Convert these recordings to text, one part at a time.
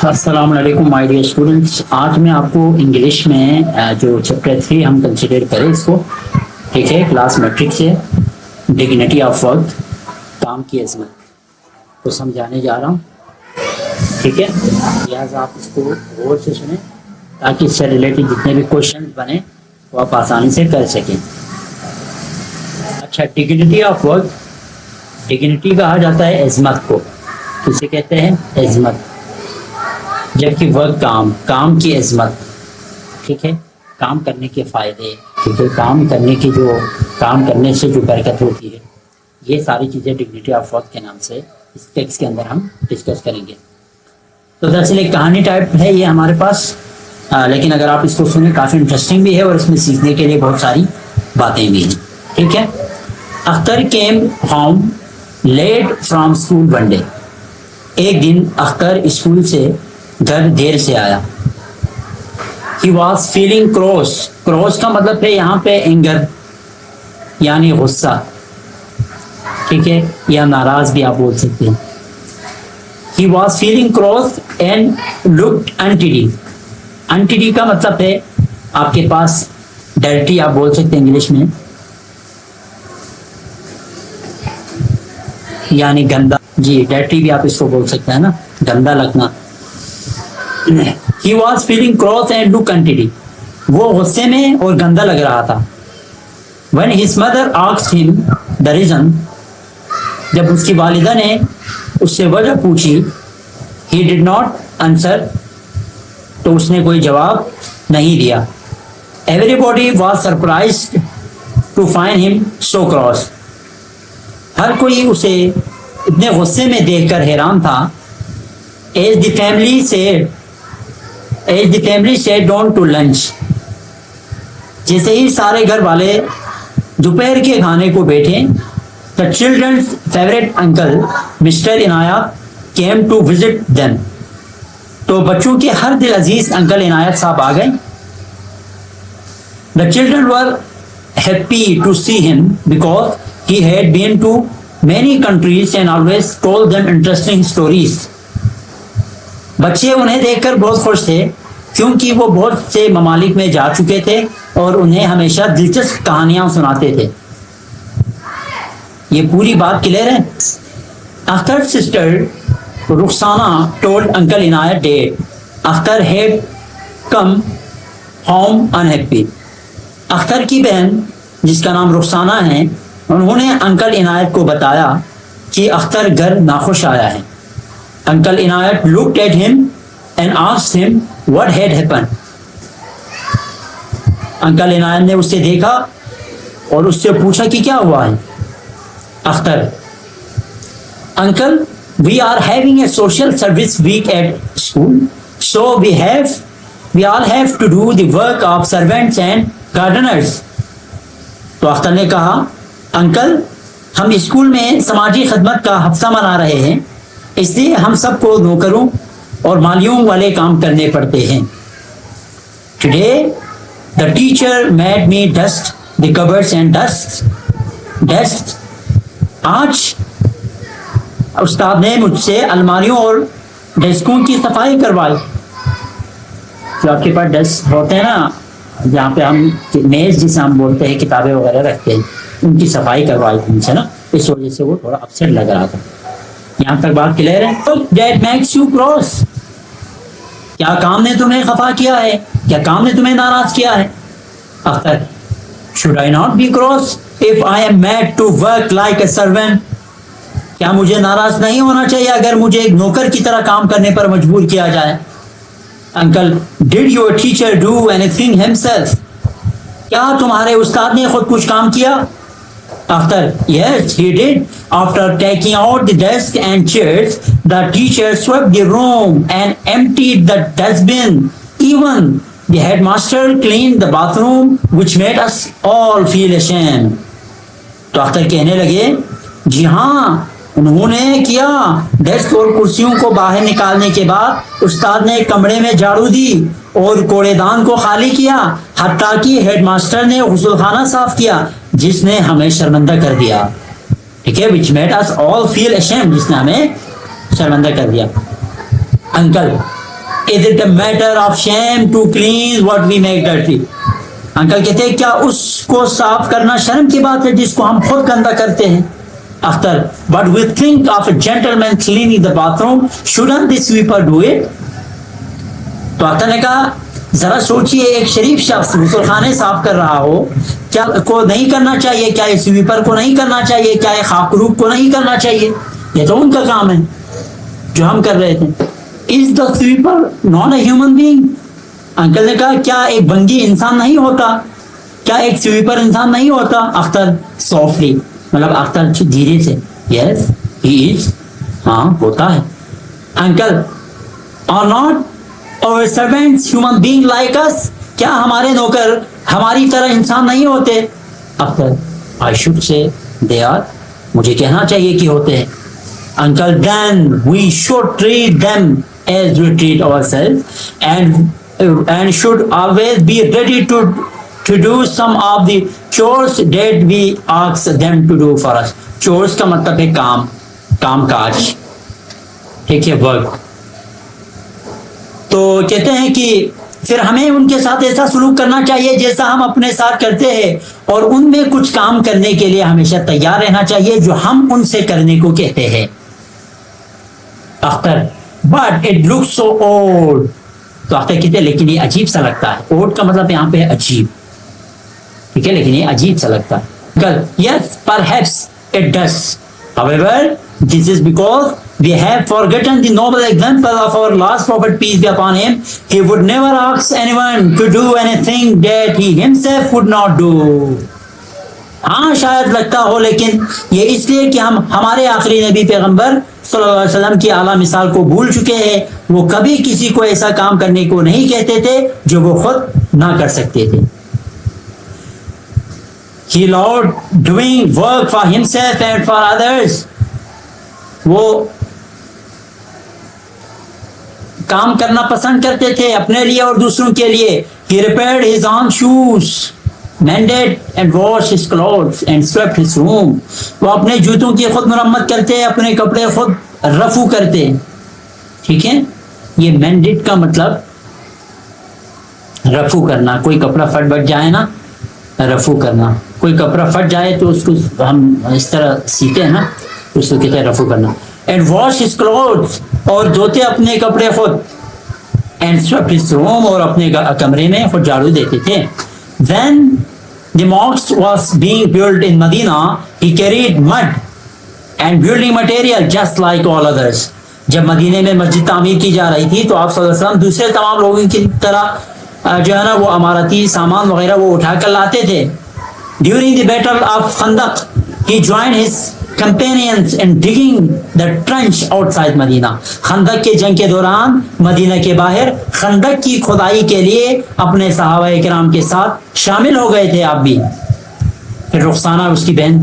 السلام علیکم my dear students. آج میں آپ کو انگلش میں جو چیپٹر 3 ہم کنسیڈر کریں اس کو، ٹھیک ہے، کلاس میٹرک سے ڈگنیٹی آف ورک، کام کی عظمت کو سمجھانے جا رہا ہوں. ٹھیک ہے، لہٰذا آپ اس کو غور سے سنیں تاکہ اس سے ریلیٹڈ جتنے بھی کوشچن بنے وہ آپ آسانی سے کر سکیں. اچھا، ڈگنیٹی آف ورک، ڈگنیٹی کہا جاتا ہے عظمت کو. کسے کہتے ہیں؟ عظمت. جبکہ ورک کام کی عظمت، ٹھیک ہے، کام کرنے کے فائدے، ٹھیک ہے، کام کرنے سے جو برکت ہوتی ہے، یہ ساری چیزیں ڈگنیٹی آف ورک کے نام سے اس ٹیکسٹ کے اندر ہم ڈسکس کریں گے. تو دراصل ایک کہانی ٹائپ ہے یہ ہمارے پاس، لیکن اگر آپ اس کو سنیں کافی انٹرسٹنگ بھی ہے اور اس میں سیکھنے کے لیے بہت ساری باتیں بھی ہیں. ٹھیک ہے. Akhtar came home late from school one day. ایک دن اختر اسکول سے گھر دیر سے آیا. He was feeling cross. Cross کا مطلب ہے یہاں پہ اینگر، یعنی غصہ، ٹھیک ہے، یا ناراض بھی آپ بول سکتے ہیں. He was feeling cross and looked untidy. Untidy کا مطلب ہے آپ کے پاس ڈرٹی، آپ بول سکتے ہیں انگلش میں، یعنی گندا. جی، ڈرٹی بھی آپ اس کو بول سکتے ہیں نا، گندا لگنا. He was feeling cross and looked untidy. وہ غصے میں اور گندا لگ رہا تھا. When his mother asked him the reason, جب اس کی والدہ نے اس سے وجہ پوچھی، he did not answer, تو اس نے کوئی جواب نہیں دیا. Everybody was surprised to find him so cross. ہر کوئی اسے اتنے غصے میں دیکھ کر حیران تھا. As the family sat down to lunch. جیسے ہی سارے گھر والے دوپہر کے کھانے کو بیٹھے، the children's favorite uncle, Mr. Inayat, came to visit them. تو بچوں کے ہر دل عزیز انکل عنایت صاحب آ گئے. The children were happy to see him because he had been to many countries and always told them interesting stories. بچے انہیں دیکھ کر بہت خوش تھے کیونکہ وہ بہت سے ممالک میں جا چکے تھے اور انہیں ہمیشہ دلچسپ کہانیاں سناتے تھے. یہ پوری بات کلیئر ہے؟ Akhtar sister Rukhsana told uncle Inayat that Akhtar had come home unhappy. Akhtar کی بہن جس کا نام رخسانہ ہے، انہوں نے انکل عنایت کو بتایا کہ اختر گھر ناخوش آیا ہے. Uncle Inayat looked at him and asked him what had happened. Uncle Inayat نے اسے دیکھا اور اس سے پوچھا کہ کیا ہوا ہے. Akhtar: Uncle, we are having a social service week at school, so we all have to do the work of servants and gardeners. تو اختر نے کہا، انکل، ہم اسکول میں سماجی خدمت کا ہفتہ منا رہے ہیں، اس لیے ہم سب کو نوکروں اور مالیوں والے کام کرنے پڑتے ہیں. Today, the teacher made me dust the cupboards and desks. آج استاد نے مجھ سے الماریوں اور ڈیسکوں کی صفائی کروائی. جو آپ کے پاس ڈیسک ہوتے ہیں نا، جہاں پہ ہم میز جسے ہم بولتے ہیں، کتابیں وغیرہ رکھتے ہیں، ان کی صفائی کروائی ان سے نا، اس وجہ سے وہ تھوڑا اپسیٹ لگ رہا تھا. یہاں تک بات کلیئر ہے؟ That makes you cross. کیا کام نے تمہیں خفا کیا ہے؟ کیا کام نے تمہیں ناراض کیا ہے؟ Akhtar: Should I not be cross if I am made to work like a servant? کیا مجھے ناراض نہیں ہونا چاہیے اگر مجھے ایک نوکر کی طرح کام کرنے پر مجبور کیا جائے؟ Uncle: Did your teacher do anything himself? کیا تمہارے استاد نے خود کچھ کام کیا؟ Akhtar: Yes, he did. After taking out the desk and chairs, the teacher swept the room and emptied the dustbin. Even the headmaster cleaned the bathroom, which made us all feel ashamed. تو اختر کہنے لگے، جی ہاں، انہوں نے کیا. Desk اور کرسیوں کو باہر نکالنے کے بعد استاد نے کمرے میں جھاڑو دی اور کوڑے دان کو خالی کیا، حتیٰ کہ ہیڈ ماسٹر نے غسل خانہ صاف کیا جس نے ہمیں شرمندہ کر دیا. ٹھیک ہے، which made us all feel ashamed، جس نے ہمیں شرمندہ کر دیا. Uncle: is it a matter of shame to clean what we make dirty? Uncle کہتے ہیں کیا اس کو صاف کرنا شرم کی بات ہے جس کو ہم خود گندا کرتے ہیں؟ Akhtar but we think of a gentleman cleaning the bathroom, shouldn't the sweeper do it? تو اختر نے کہا ذرا سوچئے ایک شریف شخص غسل خانے صاف کر رہا ہو کیا کو نہیں کرنا چاہیے؟ کیا اس سویپر کو نہیں کرنا چاہیے؟ کیا یہ خاکروب کو نہیں کرنا چاہیے؟ یہ تو ان کا کام ہے جو ہم کر رہے تھے. Is the sweeper not a human being? Uncle نے کہا کیا ایک بنگی انسان نہیں ہوتا؟ کیا ایک سویپر انسان نہیں ہوتا؟ اختر softly مطلب اختر دھیرے سے yes he is ہاں ہوتا ہے. Uncle or not our servants human being like us? کیا ہمارے نوکر ہماری طرح انسان نہیں ہوتے؟ Akhtar I should say they are مجھے کہنا چاہیے کہ ہوتے ہیں. Uncle then we should treat them as we treat ourselves and should always be ready to do some of the chores that we ask them to do for us. chores کا مطلب ہے کام کاج ٹھیک ہے ورک. تو کہتے ہیں کہ پھر ہمیں ان کے ساتھ ایسا سلوک کرنا چاہیے جیسا ہم اپنے ساتھ کرتے ہیں اور ان میں کچھ کام کرنے کے لیے ہمیشہ تیار رہنا چاہیے جو ہم ان سے کرنے کو کہتے ہیں. Akhtar but it looks so odd. تو اختر کہتے ہیں لیکن یہ عجیب سا لگتا ہے. odd کا مطلب یہاں پہ ہے عجیب ٹھیک ہے لیکن یہ عجیب سا لگتا ہے. yes perhaps it does, however this is because we have forgotten the noble example of our last prophet, peace be upon him. He would never ask anyone to do anything that he himself would not do. ہاں شاید لگتا ہو لیکن یہ اس لیے کہ ہم ہمارے آخری نبی پیغمبر صلی اللہ علیہ وسلم کی اعلیٰ مثال کو بھول چکے ہیں. وہ کبھی کسی کو ایسا کام کرنے کو نہیں کہتے تھے جو وہ خود نہ کر سکتے تھے. He loved doing work for himself and for others. وہ کام کرنا پسند کرتے تھے اپنے لیے اور دوسروں کے لیے. He repaired his own shoes, mended and washed his clothes and swept his room. وہ اپنے جوتوں کی خود مرمت کرتے, اپنے کپڑے خود رفو کرتے. ٹھیک ہے, یہ mended کا مطلب رفو کرنا. کوئی کپڑا پھٹ بٹ جائے نا, رفو کرنا. کوئی کپڑا پھٹ جائے تو اس کو ہم اس طرح سیتے ہیں نا, اس کو کہتے ہیں رفو کرنا. And wash his clothes, اور دھوتے اپنے کپڑے خود. And swept his room, اور اپنے کمرے میں خود جھاڑو دیتے تھے. When the mosque was being built in Medina, he carried mud and building material just like all others. جب مدینے میں مسجد تعمیر کی جا رہی تھی تو آپ صلی اللہ علیہ وسلم دوسرے تمام لوگوں کی طرح جو ہے نا وہ عمارتی سامان وغیرہ وہ اٹھا کر لاتے تھے. During the battle of Khandaq, he joined his companions in digging the trench outside Medina. خندق کے جنگ کے دوران مدینہ کے باہر خندق کی کھدائی کے لیے اپنے صحابہ کرام کے ساتھ شامل ہو گئے تھے آپ بھی. پھر رخسانہ اس کی بہن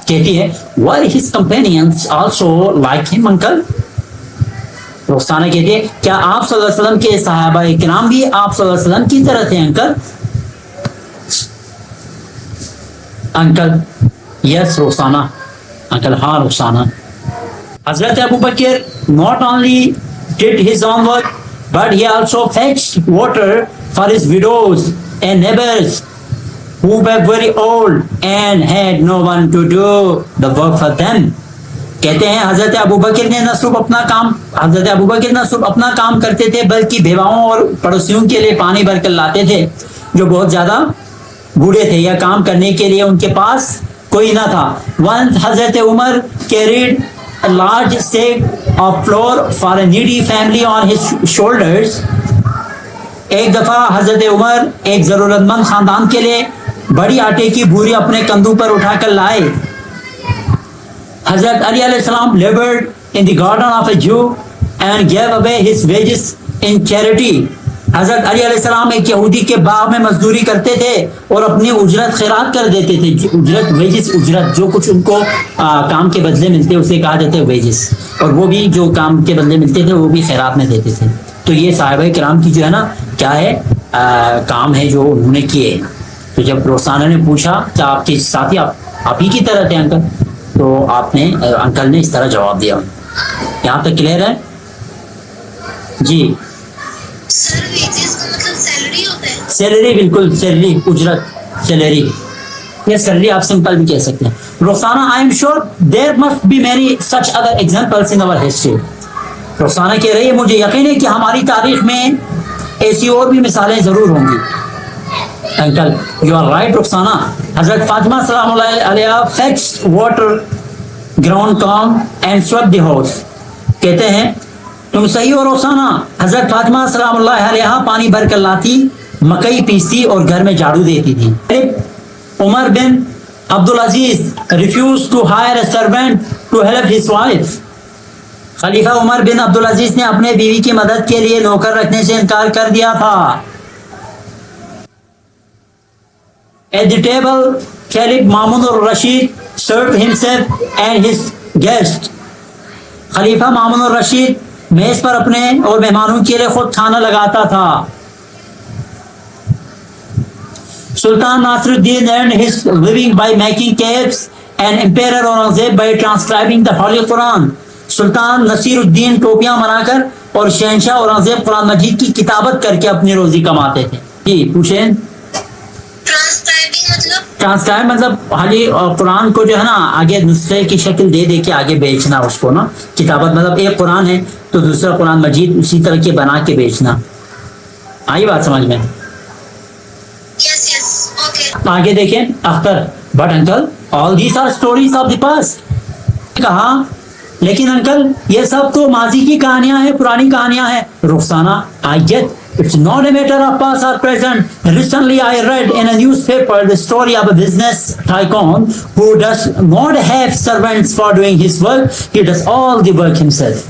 کہتی ہے were his companions also like him uncle? Rukhsana کہتی ہے کیا آپ صلی اللہ علیہ وسلم کے صحابہ کرام بھی آپ صلی اللہ علیہ وسلم کی طرح تھے انکل؟ انکل یس رخسانہ, انکل ہاں رخسانہ. حضرت ابو بکر not only did his own work but he also fetched water for his widows and neighbors who were very old and had no one to do the work for them. کہتے ہیں حضرت ابو بکر نے نہ صرف اپنا کام کرتے تھے بلکہ بیواؤں اور پڑوسیوں کے لیے پانی بھر کر لاتے تھے جو بہت زیادہ بوڑھے تھے یا کام کرنے کے لیے ان کے پاس کوئی نہ تھا. Once حضرت عمر carried a large sack of flour for a needy family on his shoulders. ایک دفعہ حضرت عمر ایک ضرورت مند خاندان کے لیے بڑی آٹے کی بوری اپنے کندھوں پر اٹھا کر لائے. حضرت علی علیہ السلام labored in the garden of a Jew and gave away his wages in charity. حضرت علی علیہ السلام ایک یہودی کے باغ میں مزدوری کرتے تھے اور اپنی اجرت خیرات کر دیتے تھے. اجرت ویجز, اجرت جو کچھ ان کو کام کے بدلے ملتے اسے کہا جاتا ہے ویجز, اور وہ بھی جو کام کے بدلے ملتے تھے وہ بھی خیرات میں دیتے تھے. تو یہ صحابہ کرام کی جو ہے نا کیا ہے کام ہے جو انہوں نے کیے. تو جب رخسانہ نے پوچھا کہ آپ کے ساتھی آپ ہی کی طرح تھے انکل, تو آپ نے انکل نے اس طرح جواب دیا. یہاں تک کلیئر ہے جی؟ سر ویجز کا مطلب سیلری ہوتا ہے؟ سیلری، بالکل سیلری، اجرت، سیلری، یہ سیلری آپ سمپل بھی کہہ سکتے ہیں. Rukhsana I am sure there must be many such other examples in our history. Rukhsana کہہ رہی ہے مجھے یقین ہے کہ ہماری تاریخ میں ایسی اور بھی مثالیں ضرور ہوں گی. Uncle you are right Rukhsana. حضرت فاطمہ سلام اللہ علیہ fetch water ground corn and sweep the house. کہتے ہیں تم صحیح ہو رخسانہ. حضرت فاطمہ سلام اللہ علیہ پانی بھر کر لاتی، مکئی پیستی اور گھر میں جھاڑو دیتی تھی. عمر بن Abdul Aziz refused to hire a servant to help his wife. خلیفہ عمر بن عبدالعزیز نے اپنے بیوی کی مدد کے لیے نوکر رکھنے سے انکار کر دیا تھا. At the table, Caliph Mamun al-Rashid served himself and his guest. خلیفہ مامون الرشید میز پر اپنے اور مہمانوں کے لیے خود کھانا لگاتا تھا. سلطان ناصر الدین earned his living by making capes and Emperor Aurangzeb by transcribing the Holy Quran. سلطان نصیر الدین ٹوپیاں بنا کر اور شہنشاہ اورنگزیب قرآن مجید کی کتابت کر کے اپنی روزی کماتے تھے. جی پوچھیں. ٹرانسکرائب مطلب حالی قرآن کو جو ہے نا آگے نسخے کی شکل دے دے کے آگے بیچنا اس کو نا. کتابت مطلب ایک قرآن ہے تو دوسرا قرآن مجید اسی طرح کے بنا کے بیچنا. آئی بات سمجھ میں؟ آگے دیکھیں Akhtar. But uncle all these are stories of the past. کہا لیکن انکل یہ سب تو ماضی کی کہانیاں ہیں، پرانی کہانیاں ہیں. Rukhsana I get it's not a matter of past or present. Recently I read in a newspaper the story of a business tycoon who does not have servants for doing his work. He does all the work himself.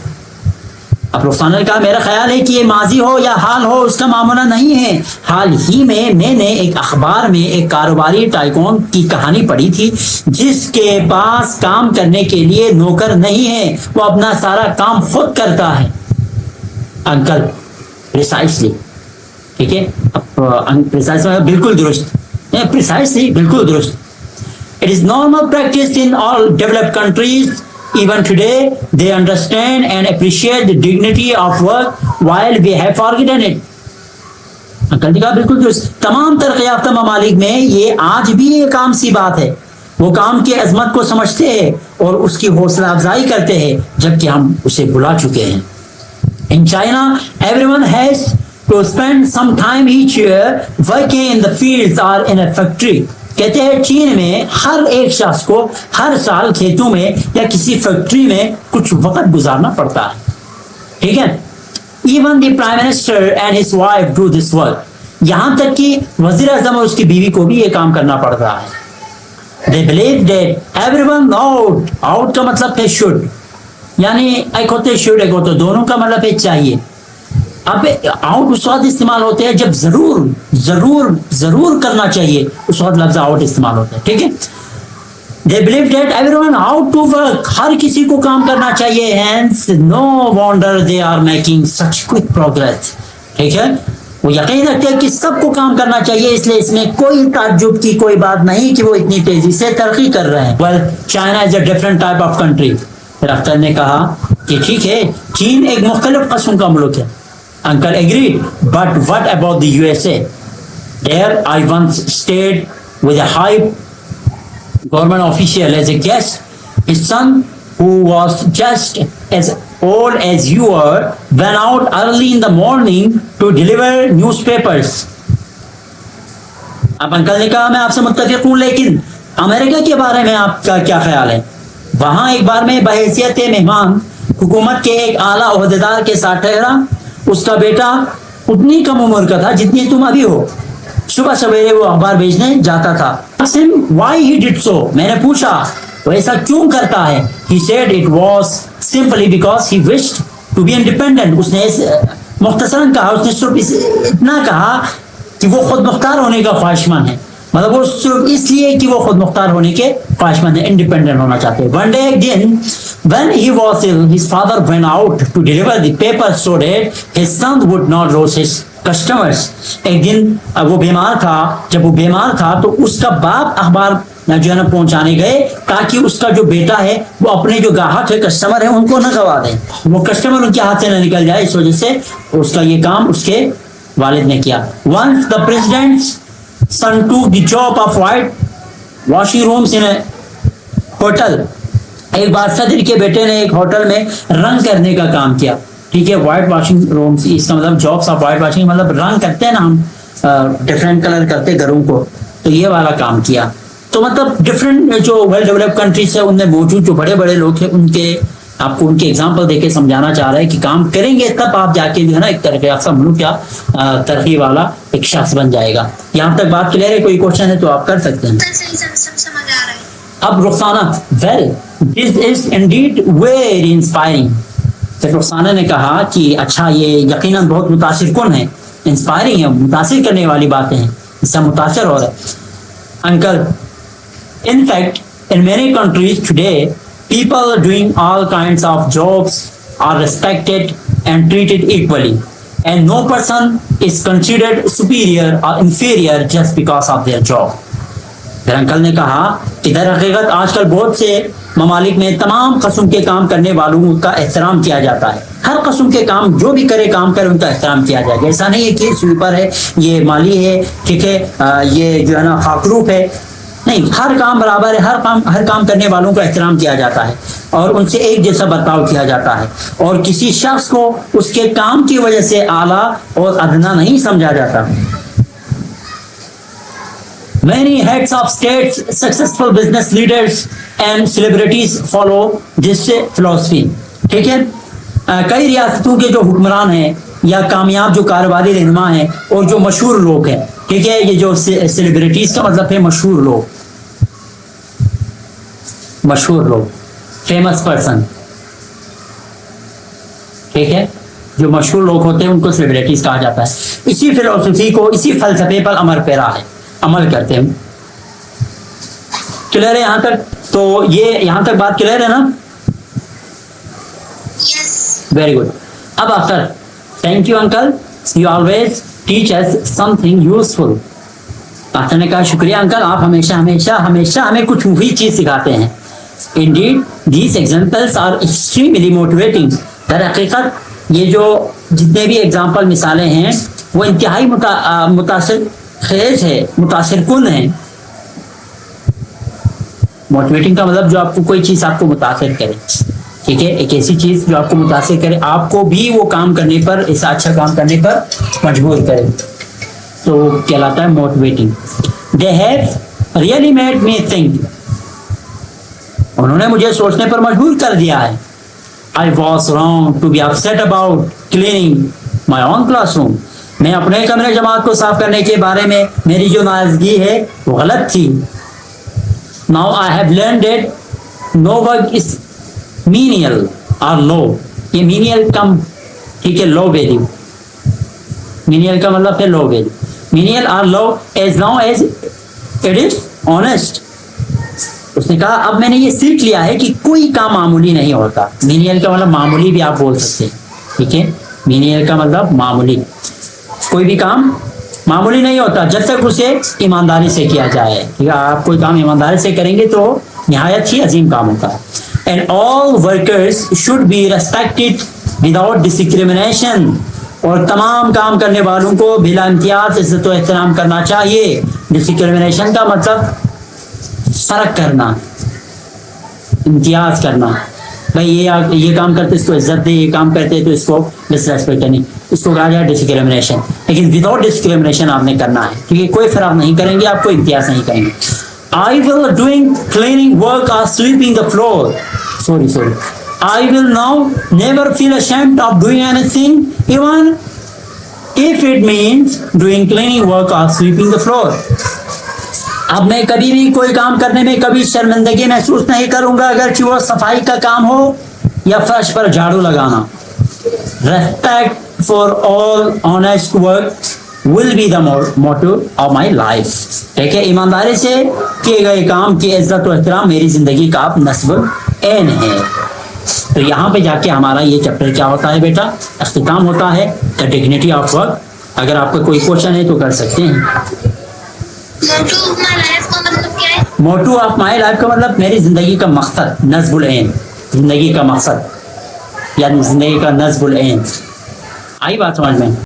اب رخسانہ نے کہا میرا خیال ہے کہ یہ ماضی ہو یا حال ہو اس کا معاملہ نہیں ہے. حال ہی میں نے ایک اخبار میں ایک کاروباری ٹائکون کی کہانی پڑھی تھی جس کے پاس کام کرنے کے لیے نوکر نہیں ہے، وہ اپنا سارا کام خود کرتا ہے. انکل پریسائسلی، ٹھیک ہے بالکل درست، پریسائسلی بالکل درست. It is normal practice in all developed countries. Even today, they understand and appreciate the dignity of work while we have forgotten it. Uncle نے کہا بالکل درست. تمام ترقی یافتہ ممالک میں یہ آج بھی ایک عام سی بات ہے. وہ کام کی عظمت کو سمجھتے ہیں اور اس کی حوصلہ افزائی کرتے ہیں جبکہ ہم اسے بھلا چکے ہیں. In China, everyone has to spend some time each year working in the fields or in a factory. کہتے ہیں چین میں ہر ایک شخص کو ہر سال کھیتوں میں یا کسی فیکٹری میں کچھ وقت گزارنا پڑتا ہے. ٹھیک ہے. Even the prime minister and his wife do this work. یہاں تک کہ وزیر اعظم اور اس کی بیوی کو بھی یہ کام کرنا پڑتا ہے. They believe that everyone out کا مطلب ہے should، یعنی ایک ہوتے should ایک ہوتے دونوں کا مطلب ہے چاہیے. اب آؤٹ اس وقت استعمال ہوتے ہیں جب ضرور ضرور ضرور کرنا چاہیے، اس وقت لفظ آؤٹ استعمال ہوتا ہے. ٹھیک ہے. They believe that everyone out to work، ہر کسی کو کام کرنا چاہیے. Hence no wonder they are making such quick progress. ٹھیک ہے. وہ یقین رکھتے ہیں کہ سب کو کام کرنا چاہیے، اس لیے اس میں کوئی تعجب کی کوئی بات نہیں کہ وہ اتنی تیزی سے ترقی کر رہے ہیں. Well, China is a different type of country. پھر اختر نے کہا کہ ٹھیک ہے چین ایک مختلف قسم کا ملک ہے. Uncle agreed, but what about the USA? There I once stayed with a high government official as a guest. His son, who was just as old as you are, went out early in the morning to deliver newspapers. اب uncle نے کہا میں آپ سے متفق ہوں، لیکن امریکہ کے بارے میں آپ کا کیا خیال ہے؟ وہاں ایک بار میں بحیثیت مہمان حکومت کے ایک اعلیٰ عہدیدار کے ساتھ ٹھہرا. اس کا بیٹا اتنی کم عمر کا تھا جتنی تم ابھی ہو. صبح سویرے وہ اخبار بھیجنے جاتا تھا. Why he did so؟ میں نے پوچھا وہ ایسا کیوں کرتا ہے. He said it was simply because he wished to be independent. اس نے مختصراً کہا، اس نے صرف اتنا کہا کہ وہ خود مختار ہونے کا خواہشمند ہے. مطلب وہ صرف اس لیے کہ وہ خود مختار ہونے کے خواہشمند ہے، انڈیپینڈنٹ ہونا چاہتے ہیں. One day ایک دن when he was ill, his father went out to deliver the papers so that his son would not lose his customers. ایک دن وہ بیمار تھا، جب وہ بیمار تھا تو اس کا باپ اخبار جو ہے نا پہنچانے گئے تاکہ اس کا جو بیٹا ہے وہ اپنے جو گاہک ہے کسٹمر ہے ان کو نہ گوا دیں, وہ کسٹمر ان کے ہاتھ سے نہ نکل جائے. اس وجہ سے اس کا یہ کام اس کے والد نے کیا. Once the president's son took the job of white washing rooms in a hotel. ایک بار صدر کے بیٹے نے ایک ہوٹل میں رنگ کرنے کا کام کیا. ٹھیک ہے, وائٹ واشنگ رومس, اس کا مطلب جابس آف وائٹ واشنگ, مطلب رنگ کرتے ہیں نا ہم, ڈفرینٹ کلر کرتے گھروں کو, تو یہ والا کام کیا. تو مطلب ڈفرینٹ جو ویل ڈیولپ کنٹریز ہے ان میں موجود جو بڑے بڑے لوگ ہیں ان کے آپ کو ان کے ایگزامپل دے کے سمجھانا چاہ رہے ہیں کہ کام کریں گے تب آپ جا کے جو ہے نا ایک ترقی یافتہ ملک یا ترقی والا ایک شخص بن جائے گا. یہاں تک بات کلیئر ہے؟ کوئی کوشچن ہے تو آپ کر سکتے ہیں. سمجھ آ رہا ہے. اب Rukhsana, well this is indeed very inspiring. Rukhsana نے کہا کہ اچھا یہ یقیناً بہت متاثر کن ہے, انسپائرنگ ہے, متاثر کرنے والی باتیں ہیں, اس سے متاثر ہو رہا ہے. Uncle, in fact, in many countries today, people doing all kinds of jobs are respected and treated equally, and no person is considered superior or inferior just because of their job. پھر uncle نے کہا کہ در حقیقت آج کل بہت سے ممالک میں تمام قسم کے کام کرنے والوں کا احترام کیا جاتا ہے. ہر قسم کے کام جو بھی کرے کام کرے ان کا احترام کیا جائے گا. ایسا نہیں ہے کہ سویپر ہے, یہ مالی ہے, ٹھیک ہے, یہ جو ہے نا خاکروف ہے, نہیں, ہر کام برابر ہے. ہر کام کرنے والوں کا احترام کیا جاتا ہے اور ان سے ایک جیسا برتاؤ کیا جاتا ہے, اور کسی شخص کو اس کے کام کی وجہ سے اعلیٰ اور ادنا نہیں سمجھا جاتا. Many heads of states, successful business leaders and celebrities follow this philosophy. ٹھیک ہے, کئی ریاستوں کے جو حکمران ہیں یا کامیاب جو کاروباری رہنما ہیں اور جو مشہور لوگ ہیں, ٹھیک ہے, یہ جو سیلیبریٹیز کا مطلب ہے مشہور لوگ, مشہور لوگ, فیمس پرسن, ٹھیک ہے, جو مشہور لوگ ہوتے ہیں ان کو سیلیبریٹیز کہا جاتا ہے. اسی فلسفی کو, اسی فلسفے پر عمل کرتے ہیں. کلیئر ہے یہاں تک؟ تو یہ یہاں تک بات کلیئر ہے نا؟ Very good. اب Akhtar thank you uncle, you always teach us something useful. Akhtar نے کہا شکریہ انکل, آپ ہمیشہ ہمیشہ ہمیشہ ہمیں کچھ مفید چیز سکھاتے ہیں. Indeed these examples are extremely motivating. در حقیقت یہ جو جتنے بھی ایگزامپل مثالیں ہیں وہ انتہائی متاثر خیز ہے, متاثر کن ہے. موٹیویٹنگ کا مطلب جو آپ کو کوئی چیز آپ کو متاثر کرے, ٹھیک ہے, ایک ایسی چیز جو آپ کو متاثر کرے, آپ کو بھی وہ کام کرنے پر, ایسا اچھا کام کرنے پر مجبور کرے, تو کہلاتا ہے motivating. They have really made me think. انہوں نے مجھے سوچنے پر مجبور کر دیا ہے. I was wrong to be upset about cleaning my own classroom. میں اپنے کمرے جماعت کو صاف کرنے کے بارے میں میری جو ناراضگی ہے وہ غلط تھی. Now I have learned that no work is menial or low. یہ menial کم, ٹھیک ہے, low value. menial کا مطلب ہے low value. menial or low as long as it is honest. اس نے کہا اب میں نے یہ سیکھ لیا ہے کہ کوئی کام معمولی نہیں ہوتا. menial کا مطلب معمولی بھی آپ بول سکتے ہیں, ٹھیک ہے, menial کا مطلب معمولی. کوئی بھی کام معمولی نہیں ہوتا جب تک اسے ایمانداری سے کیا جائے. ٹھیک ہے, آپ کوئی کام ایمانداری سے کریں گے تو نہایت ہی عظیم کام ہوتا ہے. And all workers should be respected without discrimination. اور تمام کام کرنے والوں کو بلا امتیاز عزت و احترام کرنا چاہیے. ڈسکریمنیشن کا مطلب فرق کرنا, امتیاز کرنا. بھائی یہ کام کرتے اس کو عزت دے, یہ کام کرتے تو اس کو ڈس ریسپیکٹ کرنی, اس کو کہا جائے ڈسکریمنیشن. لیکن وداؤٹ ڈسکریمنیشن آپ نے کرنا ہے, کیونکہ کوئی فرق نہیں کریں گے, آپ کو امتیاز نہیں کریں گے. I will doing cleaning work or sweeping the floor. Sorry. I will now never feel ashamed of doing anything, even if it means doing cleaning work or sweeping the floor. اب میں کبھی بھی کوئی کام کرنے میں کبھی شرمندگی محسوس نہیں کروں گا اگرچہ وہ صفائی کا کام ہو یا فرش پر جھاڑو لگانا. Respect for all honest work will be the motto of my life. ٹھیک ہے, ایمانداری سے کیے گئے کام کی عزت و احترام میری زندگی کا نصب عین ہے. تو یہاں پہ جا کے ہمارا یہ چیپٹر کیا ہوتا ہے بیٹا, اختتام ہوتا ہے, the dignity of work. اگر آپ کا کوئی کوشچن ہے تو کر سکتے ہیں. موٹو آف مائی لائف کا مطلب کیا ہے؟ موٹو آف مائی لائف کا مطلب میری زندگی کا مقصد، نصب العین، زندگی کا مقصد یا زندگی کا نصب العین. آئی بات سمجھ میں؟